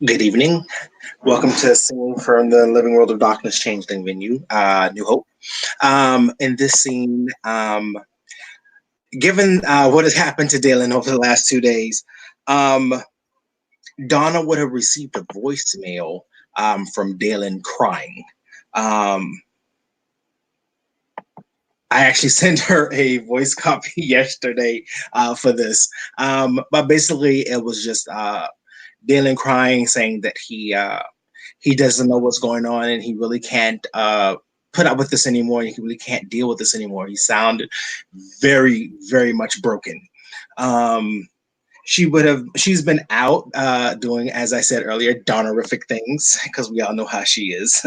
Good evening. Welcome to Scene from the Living World of Darkness Changeling venue, New Hope. In this scene, given what has happened to Dylan over the last 2 days, um, Donna would have received a voicemail from Dylan crying. Um, I actually sent her a voice copy yesterday for this, but basically it was just Dylan crying, saying that he doesn't know what's going on and he really can't put up with this anymore. And he really can't deal with this anymore. He sounded very, very much broken. Um, she's been out doing, as I said earlier, Donnerific things because we all know how she is.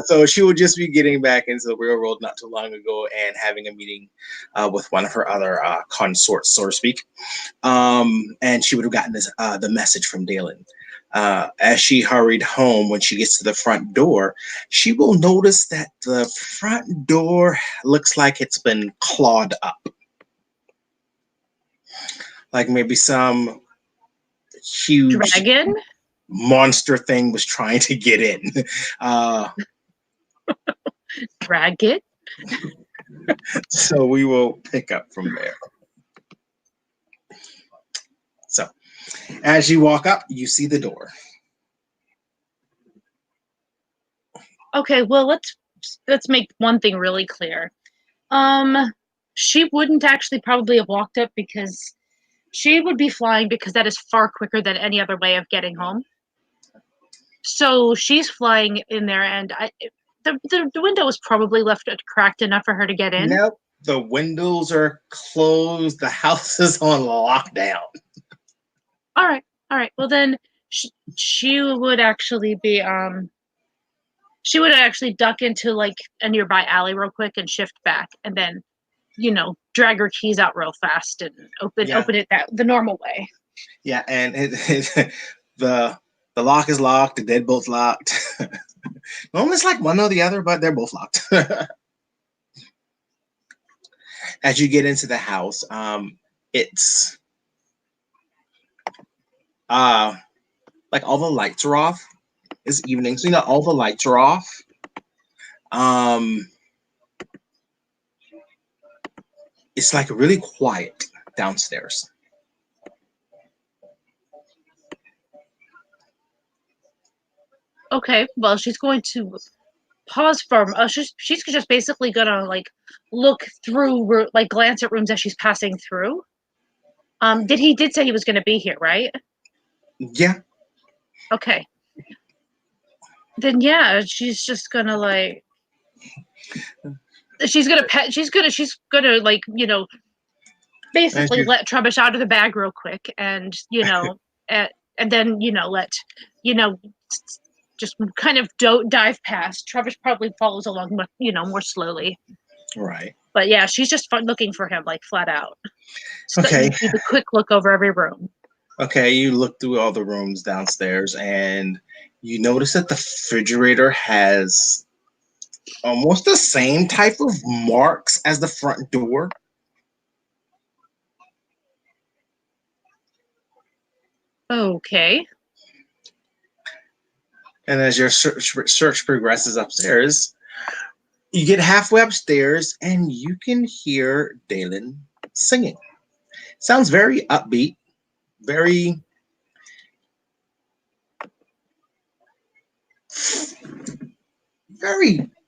So she would just be getting back into the real world not too long ago and having a meeting with one of her other consorts, so to speak. And she would have gotten the message from Dalen. As she hurried home, when she gets to the front door, she will notice that the front door looks like it's been clawed up. Like maybe some huge Dragon? monster thing was trying to get in. Dragon? So we will pick up from there. So as you walk up, you see the door. Okay, well let's make one thing really clear. She wouldn't actually probably have walked up because she would be flying because that is far quicker than any other way of getting home. So she's flying in there, and the window was probably left cracked enough for her to get in. Nope, the windows are closed. The house is on lockdown. All right. Well, then she would actually be she would actually duck into like a nearby alley real quick and shift back, and then drag her keys out real fast and open it the normal way. Yeah, and the lock is locked, the deadbolt's locked. Normally it's like one or the other, but they're both locked. As you get into the house, it's like all the lights are off. It's evening, so all the lights are off. It's like really quiet downstairs. Okay, well, she's going to pause for. She's just basically gonna like look through, like glance at rooms as she's passing through. He did say he was going to be here, right? Yeah. Okay. Then yeah, she's just gonna like. She's gonna like basically let Trubbish out of the bag real quick, and and then let just kind of dive past. Trubbish probably follows along, more slowly. Right. But yeah, she's just looking for him, like flat out. So okay. You keep a quick look over every room. Okay, you look through all the rooms downstairs, and you notice that the refrigerator has almost the same type of marks as the front door. Okay. And as your search progresses upstairs, you get halfway upstairs and you can hear Dalen singing. Sounds very upbeat, very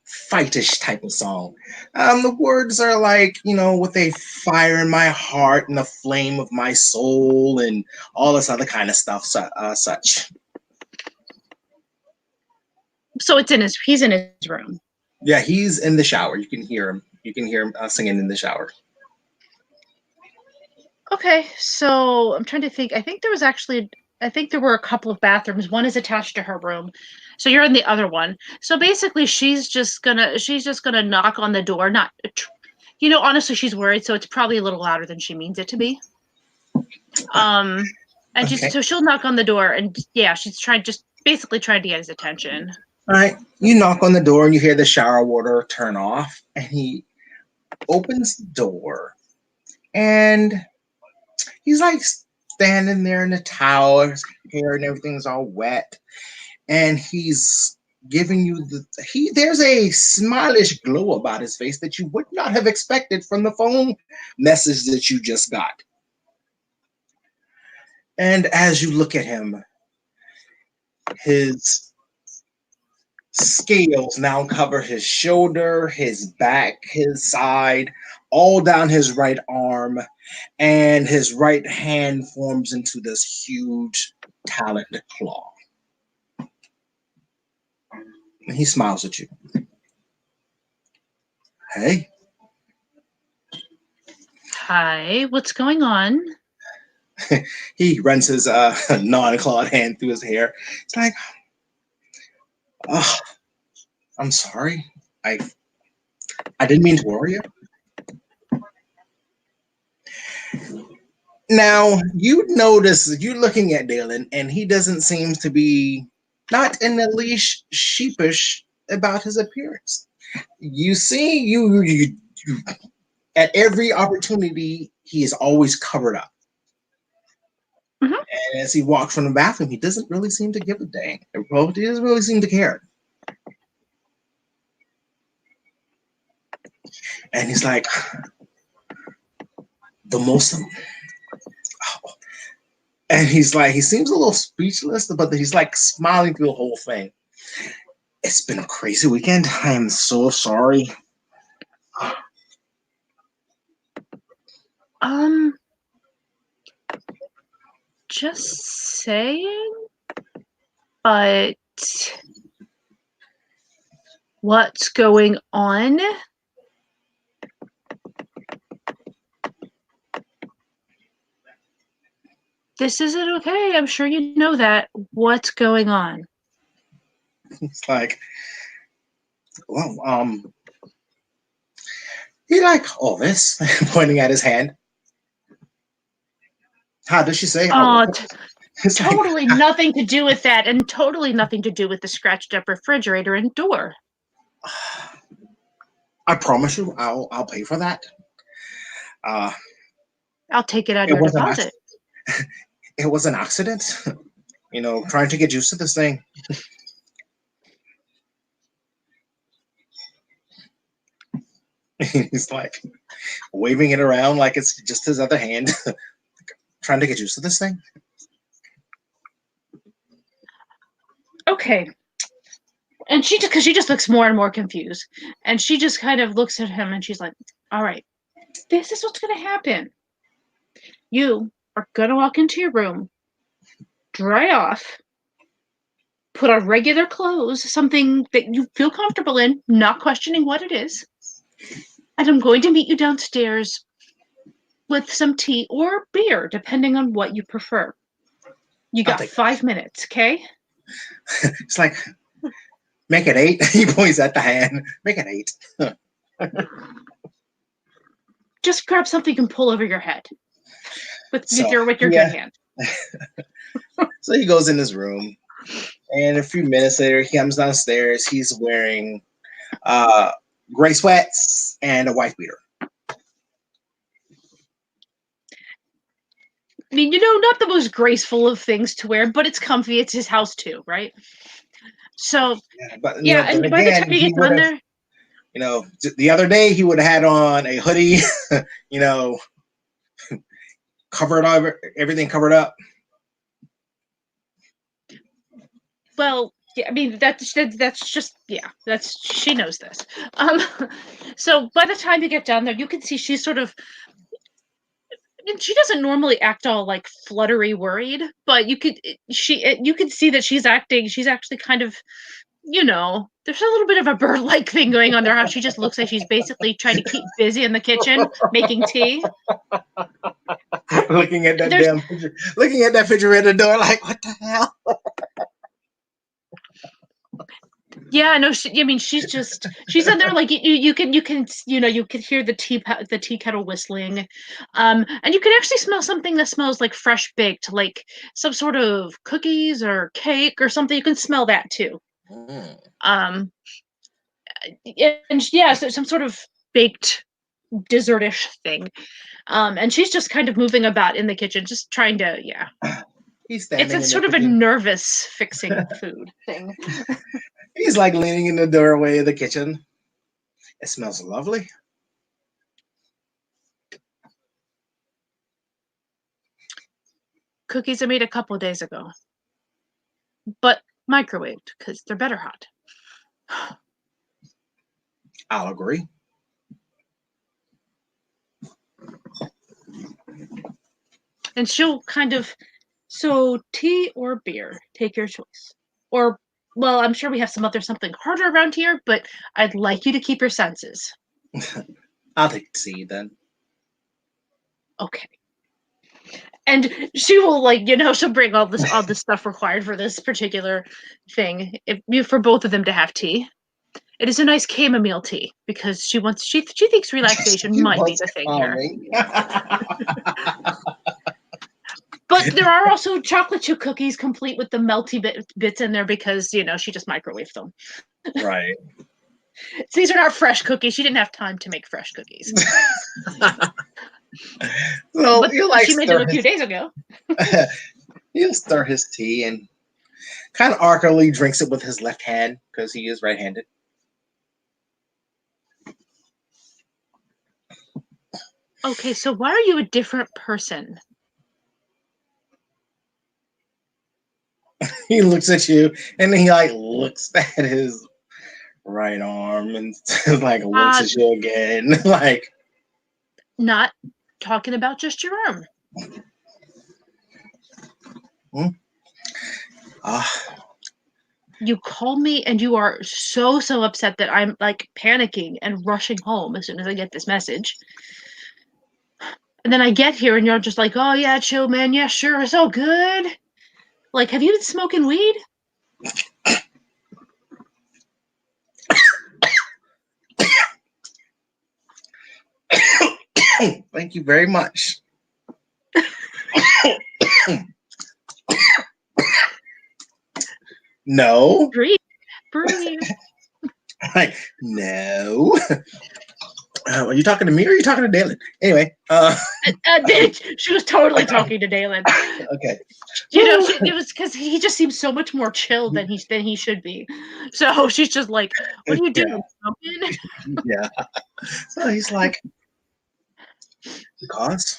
fightish type of song. The words are like, with a fire in my heart and the flame of my soul and all this other kind of stuff, such. So he's in his room. Yeah, he's in the shower. You can hear him. You can hear him singing in the shower. Okay, so I'm trying to think. I think there were a couple of bathrooms. One is attached to her room. So you're in the other one. So basically she's just gonna knock on the door. Not, honestly, she's worried, so it's probably a little louder than she means it to be. And okay. so she'll knock on the door, and yeah, she's basically trying to get his attention. All right, you knock on the door and you hear the shower water turn off, and he opens the door, and he's like standing there in the towel, hair and everything's all wet, and he's giving you there's a smilish glow about his face that you would not have expected from the phone message that you just got. And as you look at him, his scales now cover his shoulder, his back, his side, all down his right arm, and his right hand forms into this huge taloned claw. And he smiles at you. Hey. Hi, what's going on? He runs his non-clawed hand through his hair. It's like, oh, I'm sorry. I didn't mean to worry you. Now, you notice, you're looking at Dalen, and he doesn't seem to be not in the least sheepish about his appearance. You see, you at every opportunity, he is always covered up. Mm-hmm. And as he walks from the bathroom, he doesn't really seem to give a dang. He doesn't really seem to care. And he's like, the most. And he's like, he seems a little speechless, but he's like smiling through the whole thing. It's been a crazy weekend. I am so sorry. Just saying, but what's going on? This isn't okay. I'm sure you know that. What's going on? It's like, well, he like all this, pointing at his hand. How does she say? Totally like, nothing to do with that, and totally nothing to do with the scratched up refrigerator and door. I promise you, I'll pay for that. I'll take it out of your deposit. It was an accident. You know, trying to get used to this thing. He's like waving it around like it's just his other hand. Trying to get used to this thing. Okay. And she just looks more and more confused. And she just kind of looks at him and she's like, all right, this is what's going to happen. You are going to walk into your room, dry off, put on regular clothes, something that you feel comfortable in, not questioning what it is. And I'm going to meet you downstairs with some tea or beer, depending on what you prefer. You got 5 minutes, okay? It's like, make it 8. He points at the hand. Make it 8. Just grab something you can pull over your head with your good hand. So he goes in his room, and a few minutes later, he comes downstairs. He's wearing gray sweats and a wife beater. I mean, not the most graceful of things to wear, but it's comfy. It's his house too, right? So, and by the time you get down there, the other day he would have had on a hoodie, covered over, everything covered up. Well, yeah, I mean that's just she knows this. So by the time you get down there, you can see she's sort of. She doesn't normally act all like fluttery worried, but you could see that she's actually kind of, there's a little bit of a bird-like thing going on there. How she just looks like she's basically trying to keep busy in the kitchen making tea. Looking at that refrigerator door, like, what the hell? Yeah, no, she's in there like you can hear the tea kettle whistling, and you can actually smell something that smells like fresh baked, like some sort of cookies or cake or something. You can smell that too. And so some sort of baked dessertish thing, and she's just kind of moving about in the kitchen, just trying to He's It's standing a in the sort of a kitchen. nervous fixing food thing. He's like leaning in the doorway of the kitchen. It smells lovely. Cookies I made a couple days ago, but microwaved because they're better hot. I'll agree. And she'll kind of, so tea or beer, take your choice. Or, well, I'm sure we have something harder around here, but I'd like you to keep your senses. I'll take tea then. Okay. And she will she'll bring all this stuff required for this particular thing. For both of them to have tea. It is a nice chamomile tea because she thinks relaxation He might be was the thing here. calming. But there are also chocolate chip cookies complete with the melty bits in there because she just microwaved them. Right. So these are not fresh cookies. She didn't have time to make fresh cookies. So But she made them a few days ago. He'll stir his tea and kind of awkwardly drinks it with his left hand because he is right-handed. Okay, so why are you a different person? He looks at you and then he like looks at his right arm and like looks at you again. Like, not talking about just your arm. You called me and you are so upset that I'm like panicking and rushing home as soon as I get this message. And then I get here and you're just like, oh yeah, chill, man. Yeah, sure. It's all good. Like, have you been smoking weed? thank you very much. No. Breathe. Like, no. Are you talking to me or are you talking to Dalen? Anyway, she was totally talking to Dalen. Okay. It was because he just seems so much more chill than he should be. So she's just like, "What are you doing?" Yeah. So he's like, because,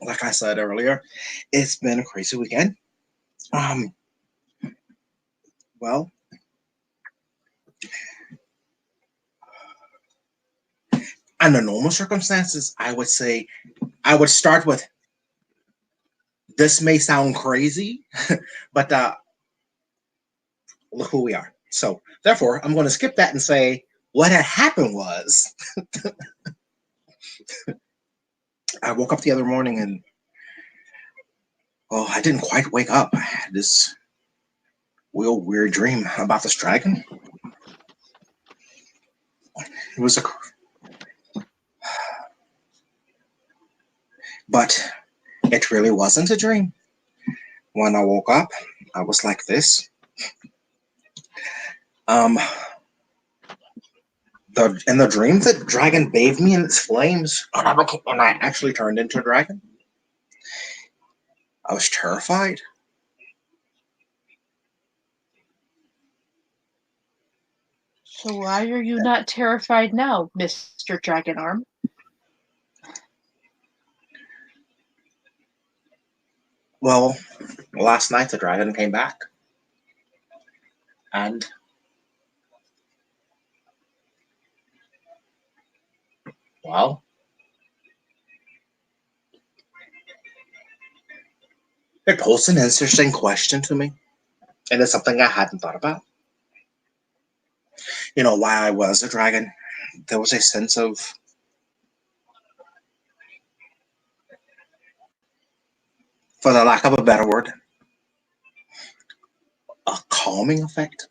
like I said earlier, it's been a crazy weekend. Well, under normal circumstances, I would say I would start with this may sound crazy, but look who we are. So therefore, I'm going to skip that and say what had happened was I woke up the other morning and I didn't quite wake up. I had this real weird dream about this dragon. It was but it really wasn't a dream. When I woke up, I was like this. In the dream, the dragon bathed me in its flames, and I actually turned into a dragon. I was terrified. So why are you not terrified now, Mr. Dragon Arm? Well, last night the dragon came back. And well, it posed an interesting question to me. And it's something I hadn't thought about. Why I was a dragon. There was a sense of for the lack of a better word, a calming effect.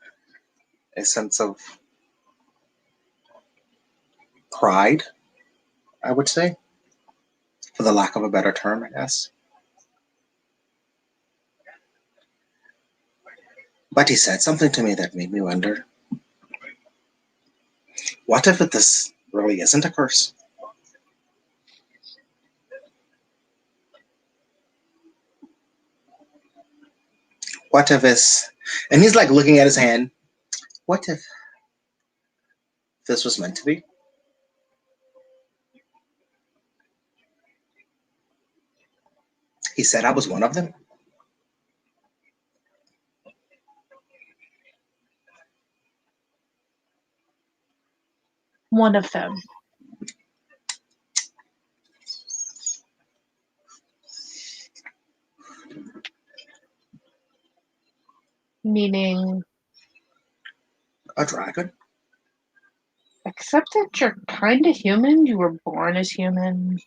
A sense of pride, I would say. For the lack of a better term, I guess. But he said something to me that made me wonder, what if this really isn't a curse? What if it's, and he's like looking at his hand. What if this was meant to be? He said I was one of them. One of them. Meaning, A dragon? except that you're kind of human. You were born as human.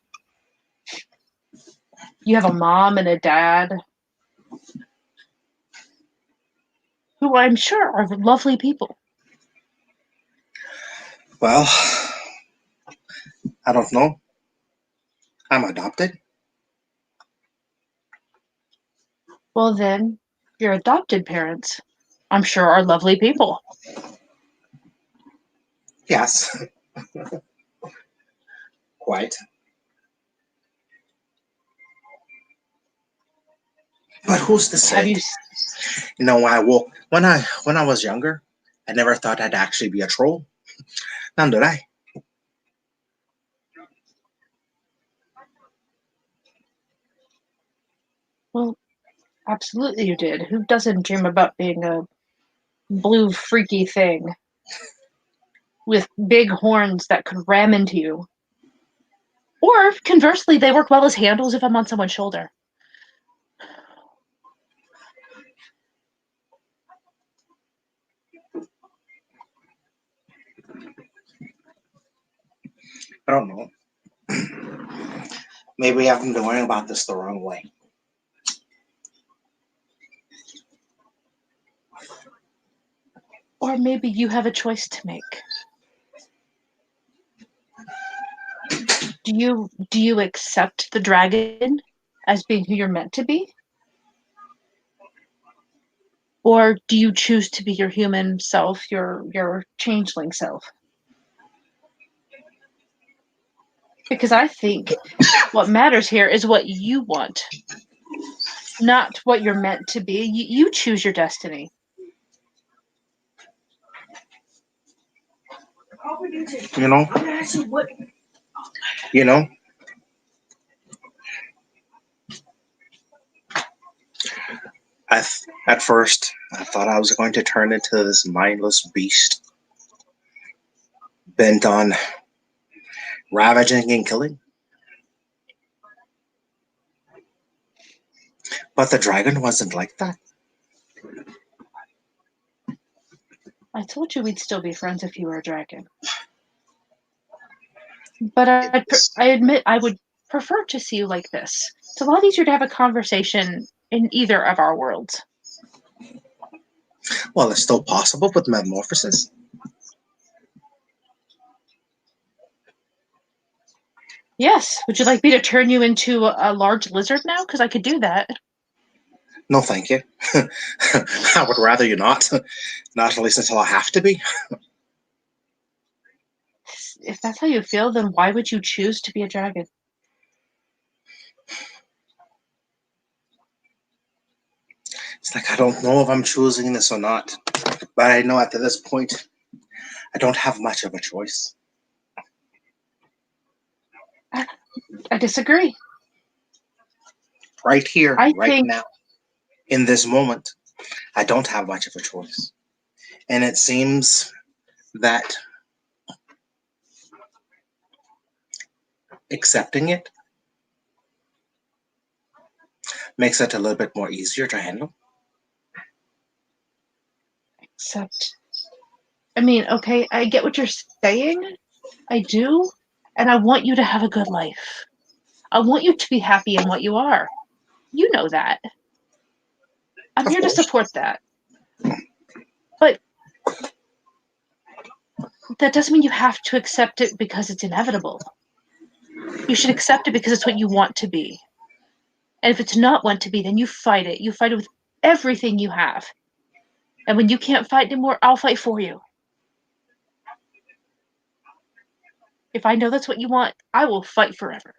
You have a mom and a dad who I'm sure are lovely people. Well, I don't know. I'm adopted. Well, then, your adopted parents, I'm sure, are lovely people. Yes. Quite. But who's to Have say? you? You know, when I was younger, I never thought I'd actually be a troll. None did I. Well, absolutely, you did. Who doesn't dream about being a blue freaky thing with big horns that could ram into you? Or conversely, they work well as handles if I'm on someone's shoulder. I don't know. Maybe I've been going about this the wrong way. Or maybe you have a choice to make. Do you accept the dragon as being who you're meant to be? Or do you choose to be your human self, your changeling self? Because I think what matters here is what you want, not what you're meant to be. You choose your destiny. You know? You know? At first, I thought I was going to turn into this mindless beast bent on ravaging and killing. But the dragon wasn't like that. I told you we'd still be friends if you were a dragon. But I admit I would prefer to see you like this. It's a lot easier to have a conversation in either of our worlds. Well, it's still possible with metamorphosis. Yes. Would you like me to turn you into a large lizard now? Because I could do that. No, thank you. I would rather you not. Not at least until I have to be. If that's how you feel, then why would you choose to be a dragon? It's like I don't know if I'm choosing this or not. But I know at this point, I don't have much of a choice. I disagree. Right here, I right think now, in this moment, I don't have much of a choice. And it seems that accepting it makes it a little bit more easier to handle. except I mean, okay, I get what you're saying. I do. And I want you to have a good life. I want you to be happy in what you are. You know that. I'm Of here to course. support that. But that doesn't mean you have to accept it because it's inevitable. You should accept it because it's what you want to be. And if it's not want to be, then you fight it. You fight it with everything you have. And when you can't fight anymore, I'll fight for you. If I know that's what you want, I will fight forever.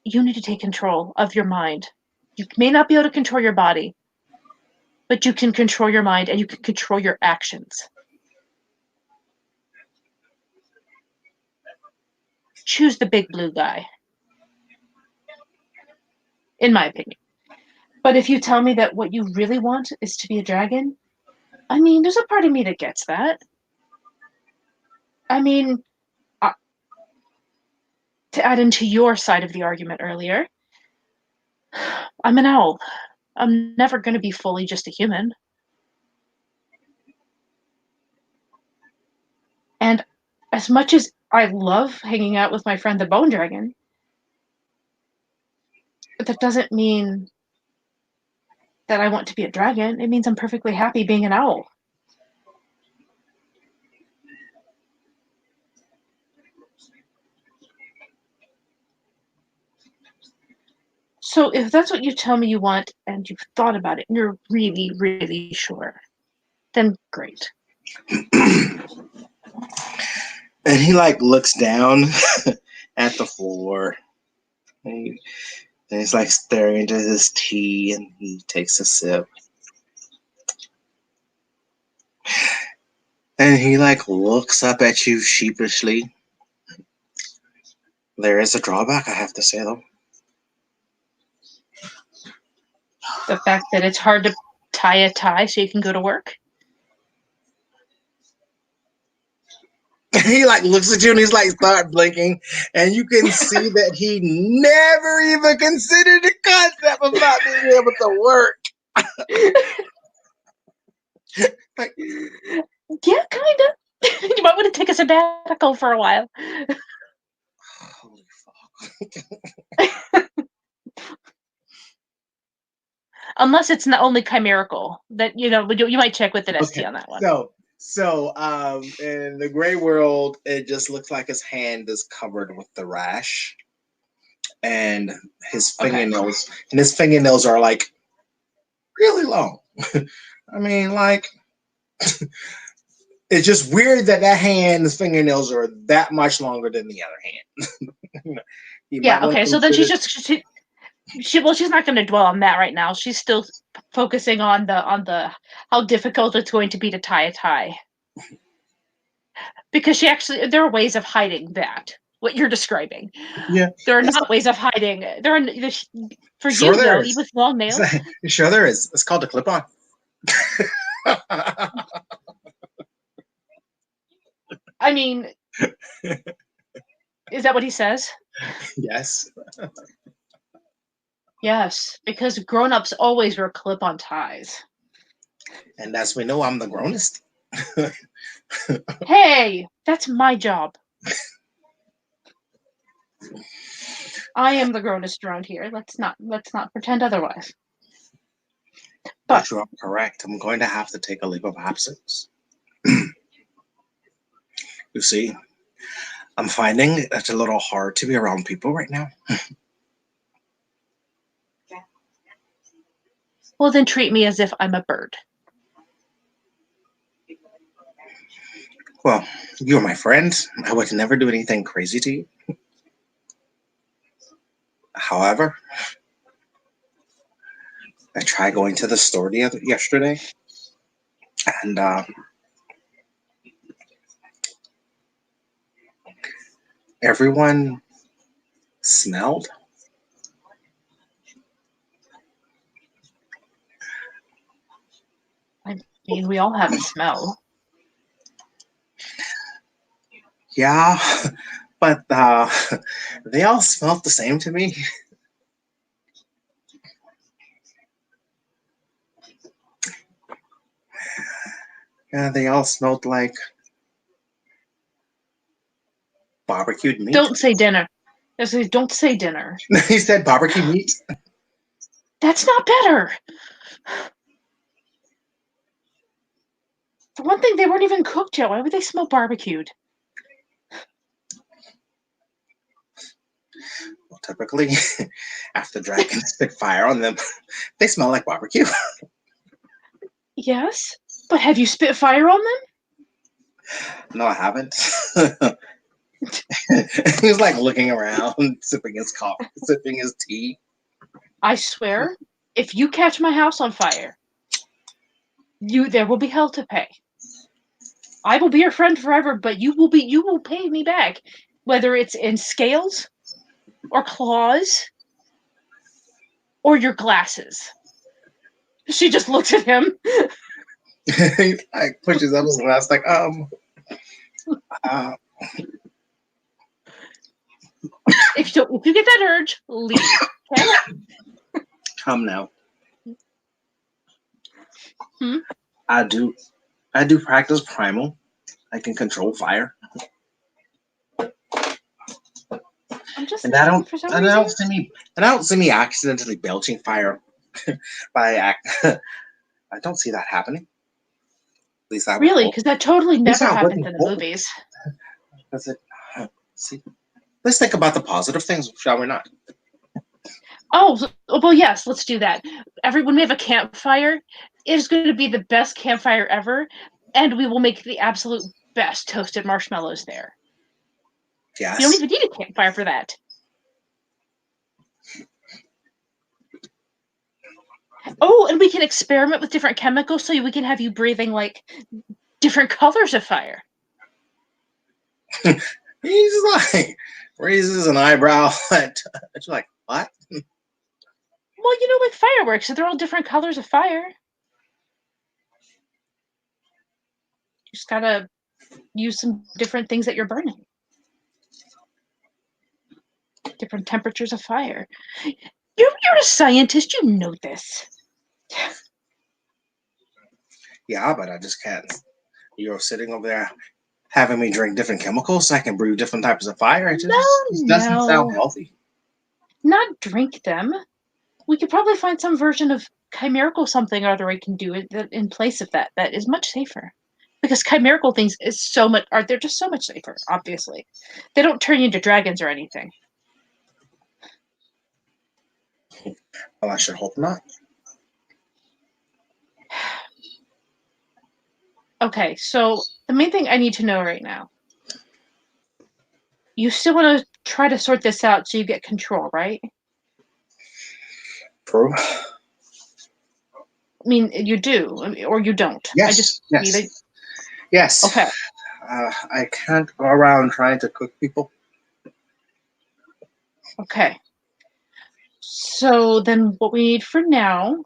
you need to take control of your mind. You may not be able to control your body, but you can control your mind and you can control your actions. Choose the big blue guy, in my opinion. But if you tell me that what you really want is to be a dragon, I mean, there's a part of me that gets that. I mean, to add into your side of the argument earlier, I'm an owl. I'm never going to be fully just a human. And as much as I love hanging out with my friend the Bone Dragon, that doesn't mean that I want to be a dragon. It means I'm perfectly happy being an owl. So if that's what you tell me you want and you've thought about it and you're really, really sure, then great. And he like looks down at the floor. And he's like staring into his tea, and he takes a sip. And he like looks up at you sheepishly. There is a drawback, I have to say, though. The fact that it's hard to tie a tie so you can go to work. He like looks at you and he's like start blinking, and you can see that he never even considered the concept of not being able to work. Like, yeah, kind of. You might want to take a sabbatical for a while. Holy fuck. Unless it's not only chimerical, that you might check with an ST on that one. So in the gray world, it just looks like his hand is covered with the rash, and his fingernails are like really long. I mean, like, it's just weird that hand's fingernails are that much longer than the other hand. Yeah. Okay. So then she's not going to dwell on that right now. She's still focusing on the how difficult it's going to be to tie a tie. Because there are ways of hiding that, what you're describing. Yeah. There are not ways of hiding. For sure you though, with long nails. Sure there is. It's called a clip-on. I mean, is that what he says? Yes. Yes, because grown-ups always wear clip-on ties. And as we know, I'm the grownest. Hey, that's my job. I am the grownest around here. Let's not pretend otherwise. But you are correct. I'm going to have to take a leave of absence. You see, I'm finding it's a little hard to be around people right now. Well, then treat me as if I'm a bird. Well, you're my friend. I would never do anything crazy to you. However, I tried going to the store yesterday, and everyone smelled. I mean, we all have a smell. Yeah, but they all smelled the same to me. Yeah, they all smelled like barbecued meat. Don't say dinner. Don't say dinner. He said barbecue meat. That's not better. For one thing, they weren't even cooked yet. Why would they smell barbecued? Well, typically, after dragons spit fire on them, they smell like barbecue. Yes, but have you spit fire on them? No, I haven't. He's like looking around, sipping his coffee, sipping his tea. I swear, if you catch my house on fire, there will be hell to pay. I will be your friend forever, but you will pay me back, whether it's in scales or claws or your glasses. She just looks at him. He like pushes up his glass, like, uh, If you get that urge, leave. Okay? come now. Hmm? I do practice primal. I can control fire, I'm just and I don't, for some and I reason. don't see me, and I don't see me accidentally belching fire by act. I don't see that happening. At least I would Really, hope. because that totally At least never I happens wouldn't in the hope. movies. Does it? See, let's think about the positive things, shall we not? Oh, well, yes, let's do that. When we have a campfire, it is going to be the best campfire ever, and we will make the absolute best toasted marshmallows there. You don't Yes. even need a campfire for that. Oh, and we can experiment with different chemicals so we can have you breathing like different colors of fire. He's like raises an eyebrow at it's like, what? Well, like fireworks, so they're all different colors of fire. You just gotta use some different things that you're burning. Different temperatures of fire. You're a scientist, you know this. Yeah, but I just can't. You're sitting over there having me drink different chemicals so I can brew different types of fire. It just doesn't sound No. healthy. Not drink them. We could probably find some version of chimerical something or other we can do in place of that. That is much safer. Because chimerical things they're just so much safer, obviously. They don't turn you into dragons or anything. Well, I should hope not. Okay, so the main thing I need to know right now. You still want to try to sort this out so you get control, right? True. I mean, you do, or you don't. Yes. Yes. Yes. Okay. I can't go around trying to cook people. Okay. So then what we need for now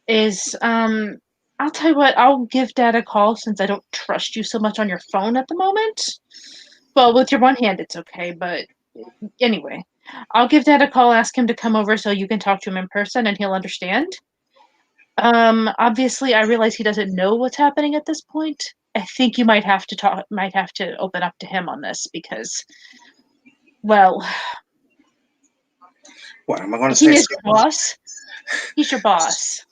is I'll tell you what, I'll give Dad a call since I don't trust you so much on your phone at the moment. Well, with your one hand it's okay, but anyway. I'll give Dad a call, ask him to come over so you can talk to him in person and he'll understand. Obviously I realize he doesn't know what's happening at this point. I think you might have to open up to him on this because well, What am I going to he say? is your boss. He's your boss.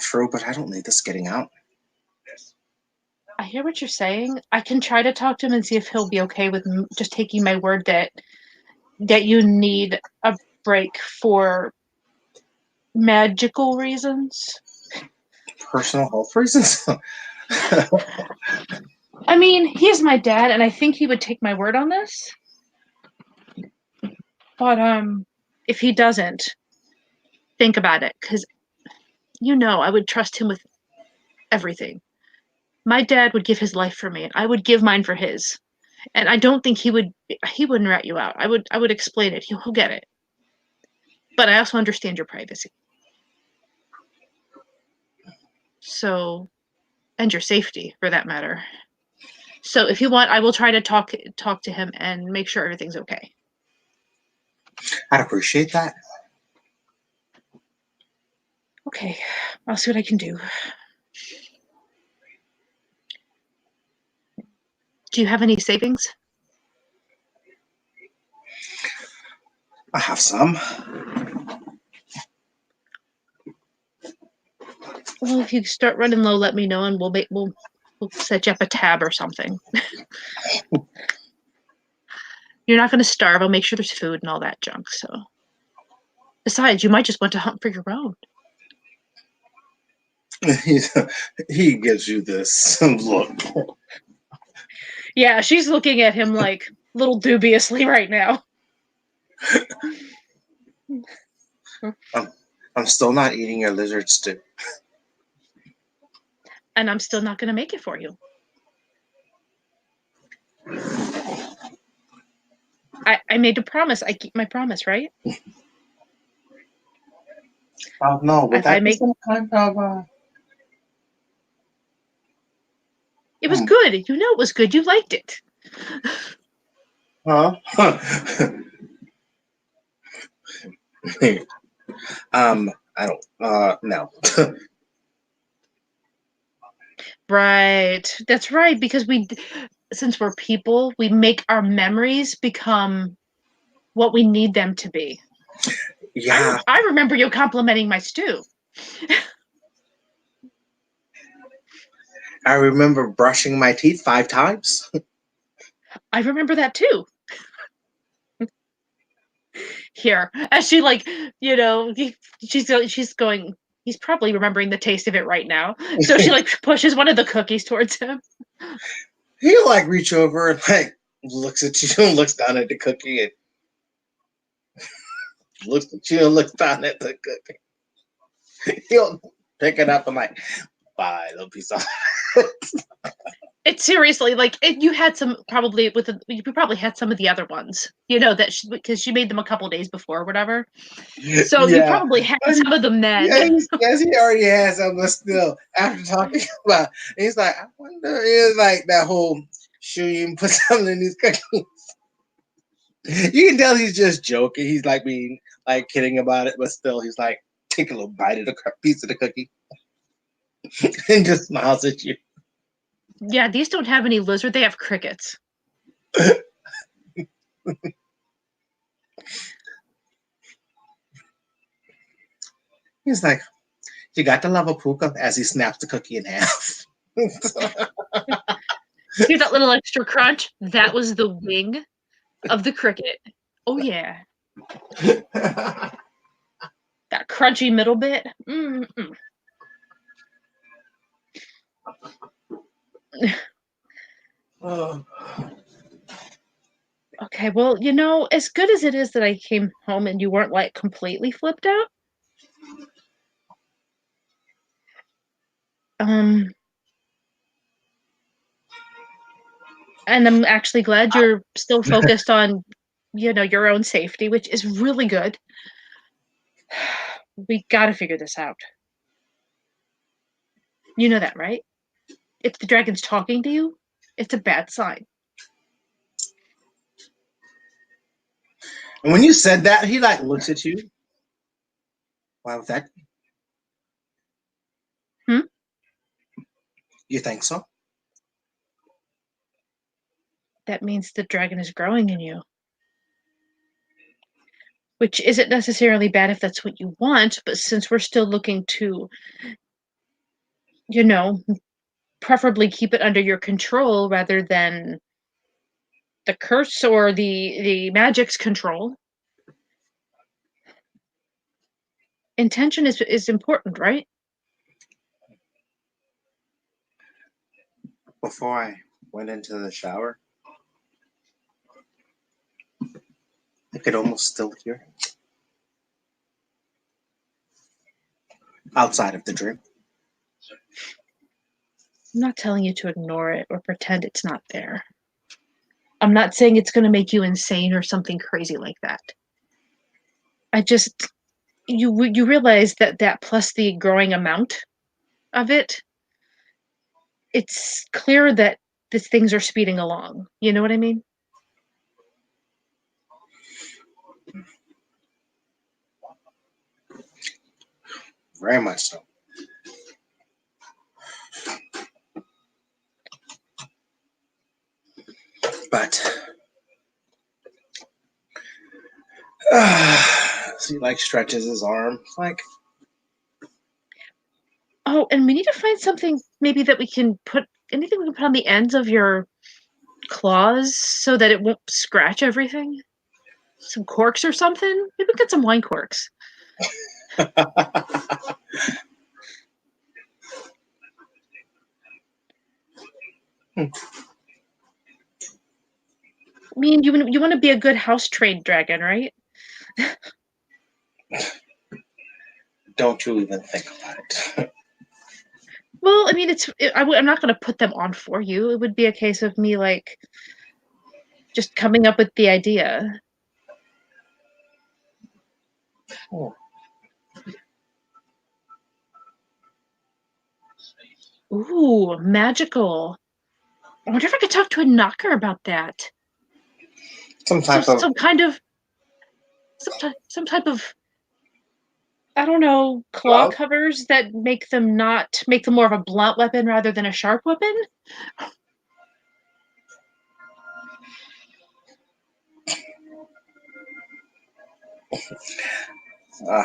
True, but I don't need this getting out. I hear what you're saying. I can try to talk to him and see if he'll be okay with just taking my word that you need a break for magical reasons. Personal health reasons. I mean, he's my dad, and I think he would take my word on this. But if he doesn't, think about it, because I would trust him with everything. My dad would give his life for me, and I would give mine for his. And I don't think he wouldn't rat you out. I would explain it. He'll get it. But I also understand your privacy. So, and your safety for that matter. So if you want, I will try to talk to him and make sure everything's okay. I'd appreciate that. Okay, I'll see what I can do. Do you have any savings? I have some. Well, if you start running low, let me know, and we'll set you up a tab or something. You're not going to starve. I'll make sure there's food and all that junk. So, besides, you might just want to hunt for your own. He's, he gives you this look. Yeah, she's looking at him like a little dubiously right now. I'm still not eating your lizard stew. And I'm still not going to make it for you. I made a promise. I keep my promise, right? Oh no, would If I that be make some kind of it was good. You know it was good. You liked it. huh? I don't no. Right. That's right because since we're people, we make our memories become what we need them to be. Yeah, I remember you complimenting my stew. I remember brushing my teeth 5 times. I remember that too. Here, as she like, she's going. He's probably remembering the taste of it right now. So she like pushes one of the cookies towards him. He like reach over and like looks at you and looks down at the cookie and looks at you and looks down at the cookie. He'll pick it up and like buy a little piece of It's seriously like you had some probably you probably had some of the other ones, that because she made them a couple days before or whatever. So you yeah. probably had But some of them then. yeah, yes, he already has some, but still, after talking about, he's like, I wonder, it's like that whole shoe you put something in these cookies. You can tell he's just joking. He's like being like kidding about it, but still, he's like take a little bite of the piece of the cookie and just smiles at you. Yeah, these don't have any lizard. They have crickets. He's like, you got to love a puka as he snaps the cookie in half. Hear that little extra crunch? That was the wing of the cricket. Oh yeah, that crunchy middle bit. Mm-mm. Oh. Okay, well, as good as it is that I came home and you weren't like completely flipped out, um, and I'm actually glad you're still focused on, your own safety, which is really good. We got to figure this out. You know that, right? If the dragon's talking to you, it's a bad sign. And when you said that, he like looks at you. Why was that? Hmm? You think so? That means the dragon is growing in you, which isn't necessarily bad if that's what you want, but since we're still looking to, you know, preferably keep it under your control rather than the curse or the magic's control. Intention is important, right? Before I went into the shower, I could almost still hear him outside of the dream. I'm not telling you to ignore it or pretend it's not there. I'm not saying it's going to make you insane or something crazy like that. I just you realize that plus the growing amount of it, it's clear that these things are speeding along. You know what I mean? Very much so. But he like stretches his arm, like Oh, and we need to find something maybe that we can put anything we can put on the ends of your claws so that it won't scratch everything. Some corks or something. Maybe get some wine corks. Hmm. I mean, you want to be a good house trained dragon, right? Don't you even think about it. Well, I mean, I'm not going to put them on for you. It would be a case of me like just coming up with the idea. Oh. Ooh, magical. I wonder if I could talk to a knocker about that. Some Some type of some kind of some type of, I don't know, claw glove. covers that make them not make them more of a blunt weapon rather than a sharp weapon. Uh,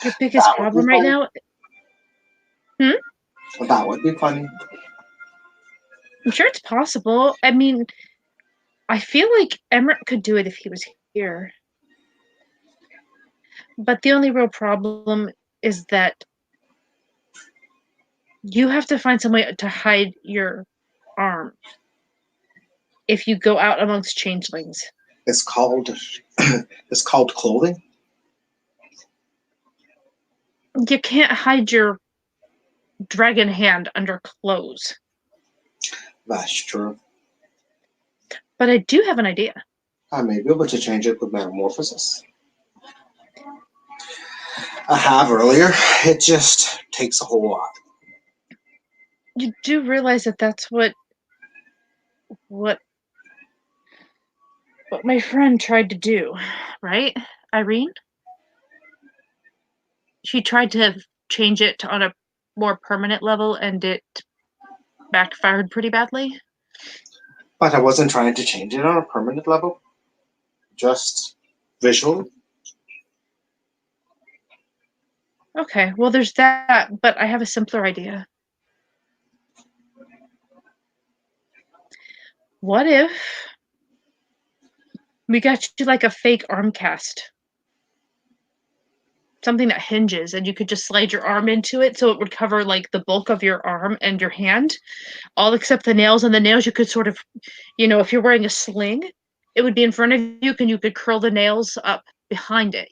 Your biggest that would be problem right funny. now? Hmm? That would be funny. I'm sure it's possible. I mean, I feel like Emmerich could do it if he was here. But the only real problem is that you have to find some way to hide your arm if you go out amongst changelings. It's called it's called clothing. You can't hide your dragon hand under clothes. That's true. But I do have an idea. I may be able to change it with metamorphosis. I have earlier. It just takes a whole lot. You do realize that that's what my friend tried to do, right? Irene? She tried to change it on a more permanent level and it backfired pretty badly. But I wasn't trying to change it on a permanent level. Just visually. Okay, well, there's that, but I have a simpler idea. What if we got you like a fake arm cast? Something that hinges and you could just slide your arm into it so it would cover like the bulk of your arm and your hand, all except the nails. And the nails you could sort of, if you're wearing a sling, it would be in front of you and you could curl the nails up behind it,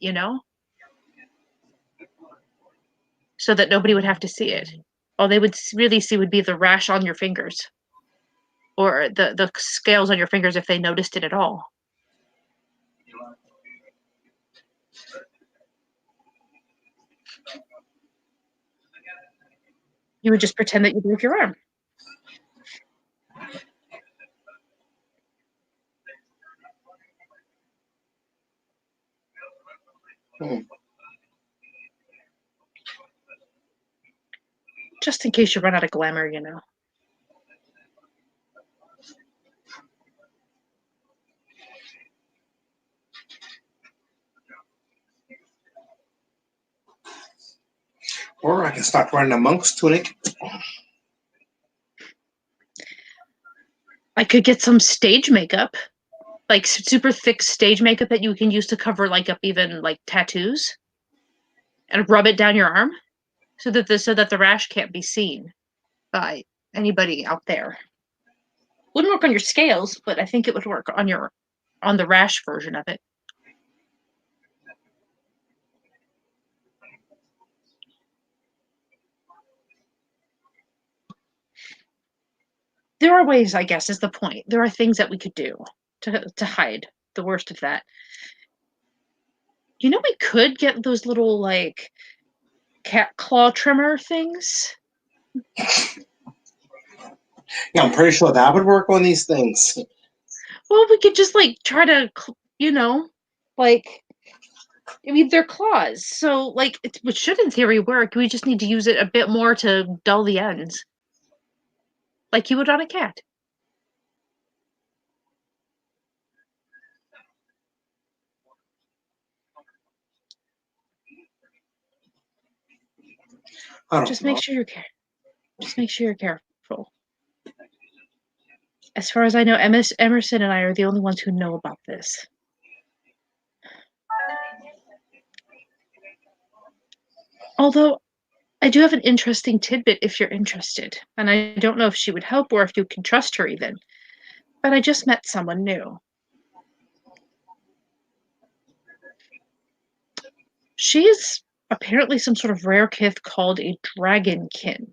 so that nobody would have to see it. All they would really see would be the rash on your fingers or the scales on your fingers if they noticed it at all. You would just pretend that you broke your arm. Hmm. Just in case you run out of glamour, Or I can start wearing a monk's tunic. I could get some stage makeup, like super thick stage makeup that you can use to cover like up even like tattoos, and rub it down your arm so that the rash can't be seen by anybody out there. Wouldn't work on your scales, but I think it would work on the rash version of it. There are ways, I guess, is the point. There are things that we could do to hide the worst of that. We could get those little like cat claw trimmer things. Yeah, I'm pretty sure that would work on these things. Well, we could just like try to, like, I mean, they're claws, so like it should in theory work. We just need to use it a bit more to dull the ends, like you would on a cat. I don't Just know. make sure you're care. Just make sure you're careful. As far as I know, Emerson and I are the only ones who know about this. Although I do have an interesting tidbit if you're interested, and I don't know if she would help or if you can trust her even, but I just met someone new. She's apparently some sort of rare kith called a dragonkin.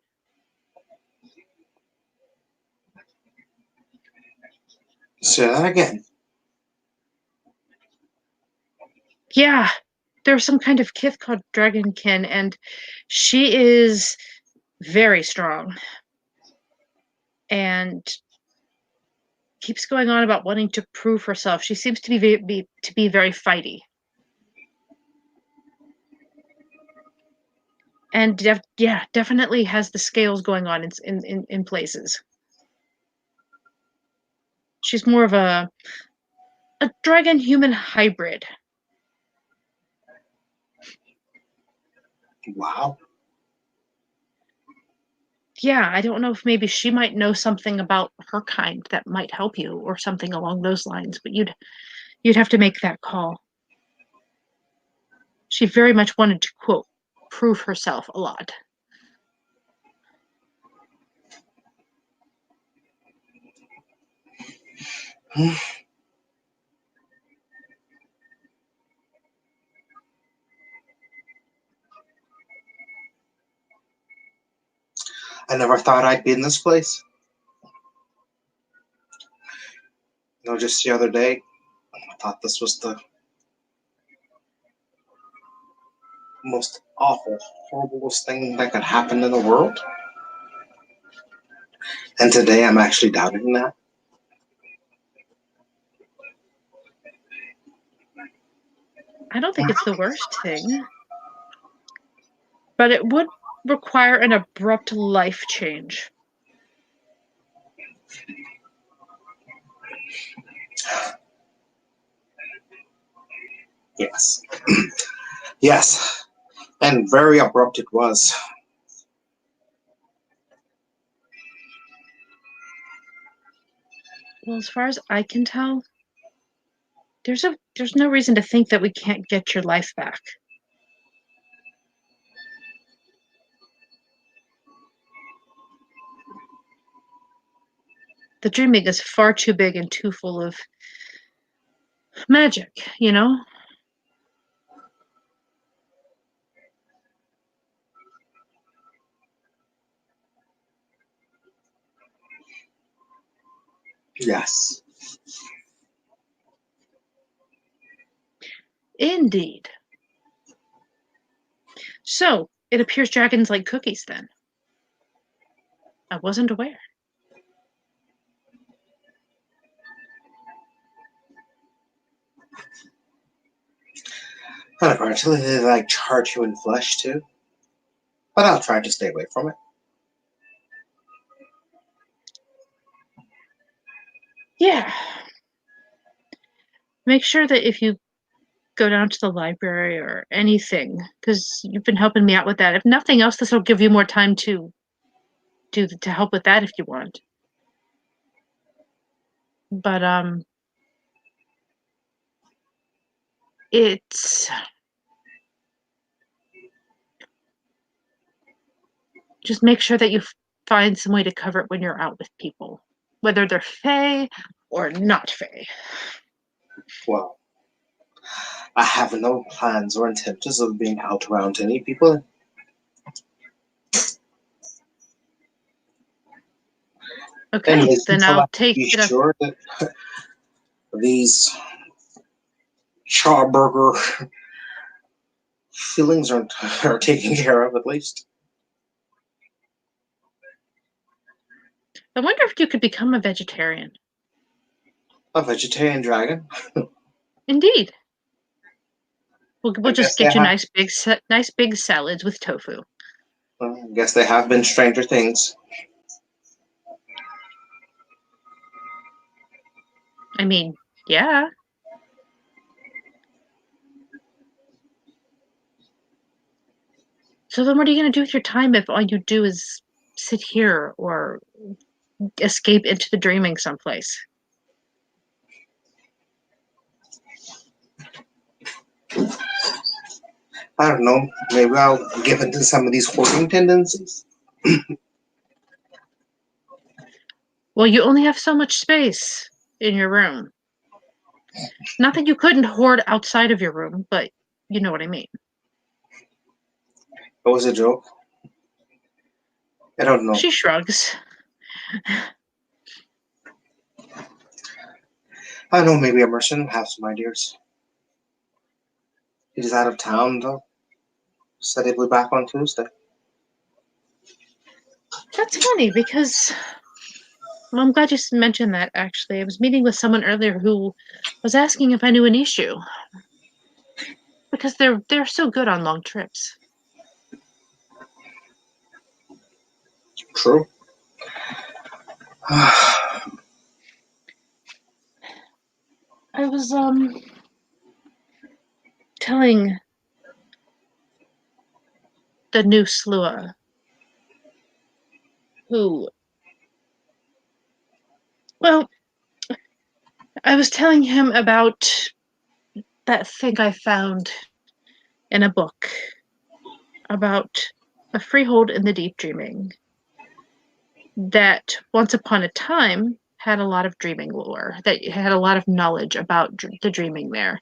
Say that again. Yeah, there's some kind of kith called dragonkin, and she is very strong and keeps going on about wanting to prove herself. She seems to be very fighty. And yeah, definitely has the scales going on in places. She's more of a dragon human hybrid. Wow. Yeah, I don't know if maybe she might know something about her kind that might help you or something along those lines, but you'd have to make that call. She very much wanted to quote prove herself a lot. I never thought I'd be in this place. Just the other day, I thought this was the most awful, horriblest thing that could happen in the world. And today I'm actually doubting that. I don't think it's the worst thing, but it would require an abrupt life change. Yes. Yes. And very abrupt it was. Well, as far as I can tell, there's no reason to think that we can't get your life back. The dreaming is far too big and too full of magic, you know? Yes. Indeed. So, it appears dragons like cookies then. I wasn't aware. And apparently they like charred human flesh too. But I'll try to stay away from it. Yeah. Make sure that if you go down to the library or anything, because you've been helping me out with that. If nothing else, this will give you more time to help with that if you want. But it's just make sure that you find some way to cover it when you're out with people, whether they're Fae or not Fae. Well, I have no plans or intentions of being out around any people. Okay, Anyways, then until I I'll can take be it up. sure that these Charburger feelings are taken care of at least. I wonder if you could become a vegetarian. A vegetarian dragon. Indeed. We'll I just guess they get you have. nice big salads with tofu. I guess they have been Stranger Things. I mean, yeah. So then what are you going to do with your time if all you do is sit here or escape into the dreaming someplace? I don't know. Maybe I'll give into some of these hoarding tendencies. Well, you only have so much space in your room. Not that you couldn't hoard outside of your room, but you know what I mean. It was a joke. I don't know. She shrugs. I don't know. Maybe Emerson will have some ideas. He's out of town though. Said he'll be back on Tuesday. That's funny because well, I'm glad you mentioned that, actually. I was meeting with someone earlier who was asking if I knew an issue. Because they're so good on long trips. True. I was telling the new Slua who well, I was telling him about that thing I found in a book about a freehold in the deep dreaming that once upon a time had a lot of dreaming lore, that had a lot of knowledge about the dreaming there.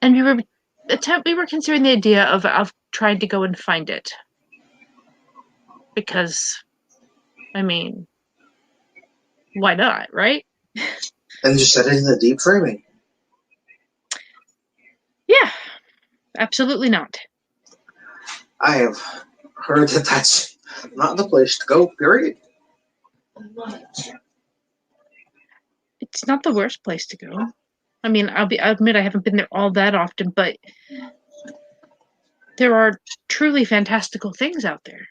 And we were considering the idea of trying to go and find it. Because I mean, why not, right? And you said it in the deep framing. Yeah, absolutely not. I have heard that that's not the place to go, period. It's not the worst place to go. I mean, I'll admit I haven't been there all that often, but there are truly fantastical things out there.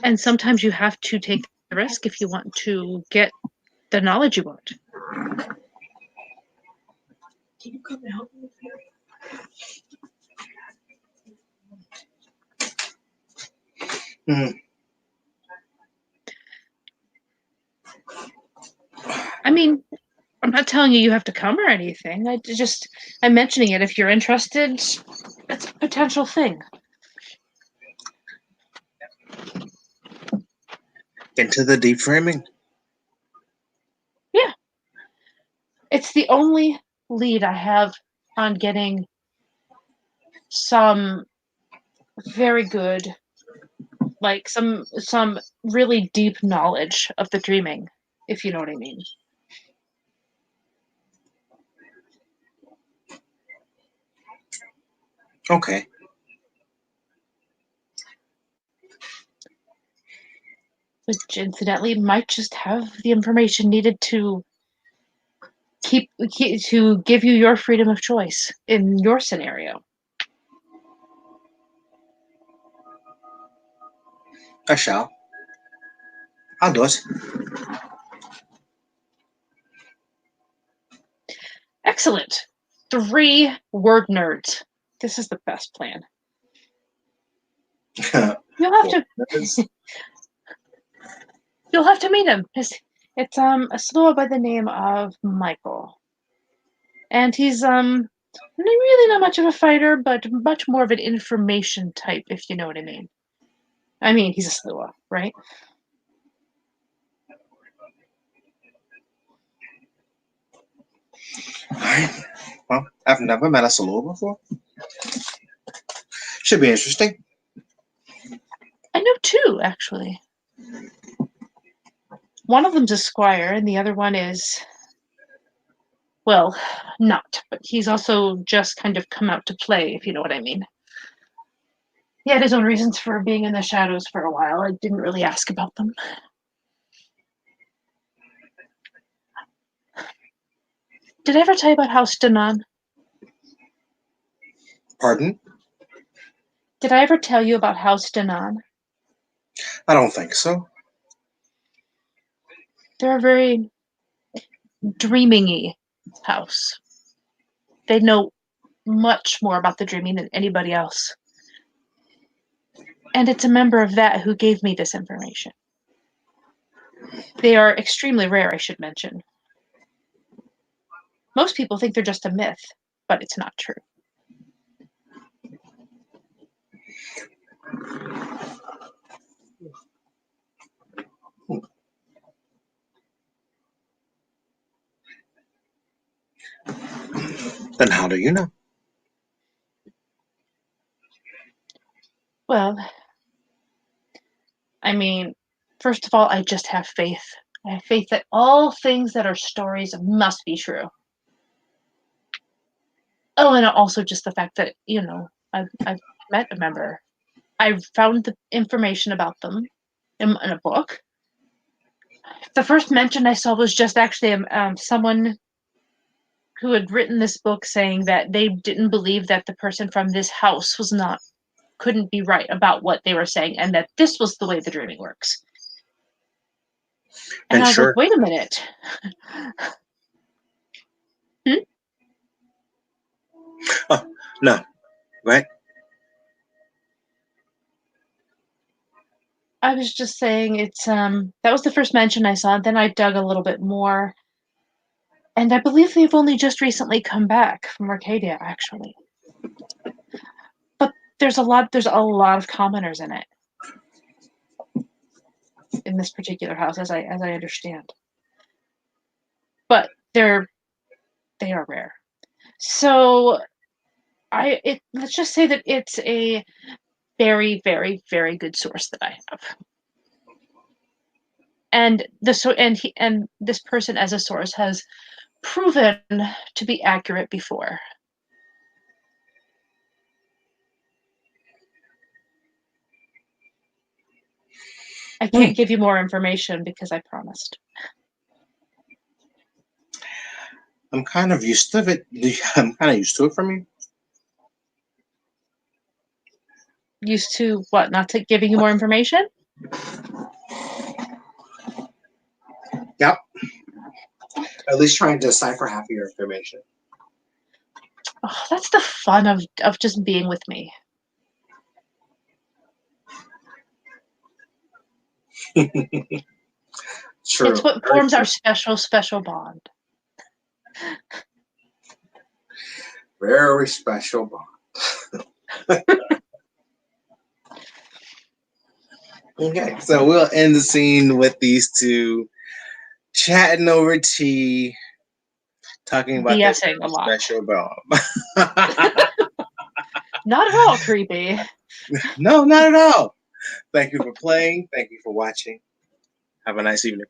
And sometimes you have to take the risk if you want to get the knowledge you want. Can you come help me? I mean, I'm not telling you have to come or anything. I'm mentioning it. If you're interested, it's a potential thing. Into the deep framing. Yeah. It's the only lead I have on getting some very good, like some really deep knowledge of the dreaming, if you know what I mean. Okay. Which incidentally might just have the information needed to to give you your freedom of choice in your scenario. I shall. I'll do it. Excellent. 3 word nerds. This is the best plan. You'll have to you'll have to meet him. It's a slow by the name of Michael. And he's really not much of a fighter, but much more of an information type, if you know what I mean. I mean, he's a Slua, right? Alright. Well, I've never met a solo before. Should be interesting. I know 2, actually. One of them's a squire, and the other one is, well, not, but he's also just kind of come out to play, if you know what I mean. He had his own reasons for being in the shadows for a while. I didn't really ask about them. Did I ever tell you about House Danan? Pardon? Did I ever tell you about House Danan? I don't think so. They're a very dreaming-y house. They know much more about the dreaming than anybody else. And it's a member of that who gave me this information. They are extremely rare, I should mention. Most people think they're just a myth, but it's not true. Then how do you know? Well, I mean, first of all, I just have faith. I have faith that all things that are stories must be true. Oh, and also just the fact that, I've met a member. I found the information about them in a book. The first mention I saw was just actually someone who had written this book saying that they didn't believe that the person from this house couldn't be right about what they were saying, and that this was the way the dreaming works. And I was sure. like, wait a minute. Oh, no, right? I was just saying it's that was the first mention I saw. Then I dug a little bit more, and I believe they've only just recently come back from Arcadia, actually. But there's a lot of commoners in it, in this particular house, as I understand. But they are rare. So let's just say that it's a very, very, very good source that I have. And this person as a source has proven to be accurate before. I can't give you more information because I promised. I'm kind of used to it. I'm kind of used to it from you. Used to what? Not to giving you more information? Yep. At least trying to decipher half of your information. Oh, that's the fun of just being with me. True. It's what forms our special bond. Very special bond. Okay, so we'll end the scene with these two chatting over tea, talking about BSing a lot. special bond. Not at all creepy. No, not at all. Thank you for playing. Thank you for watching. Have a nice evening.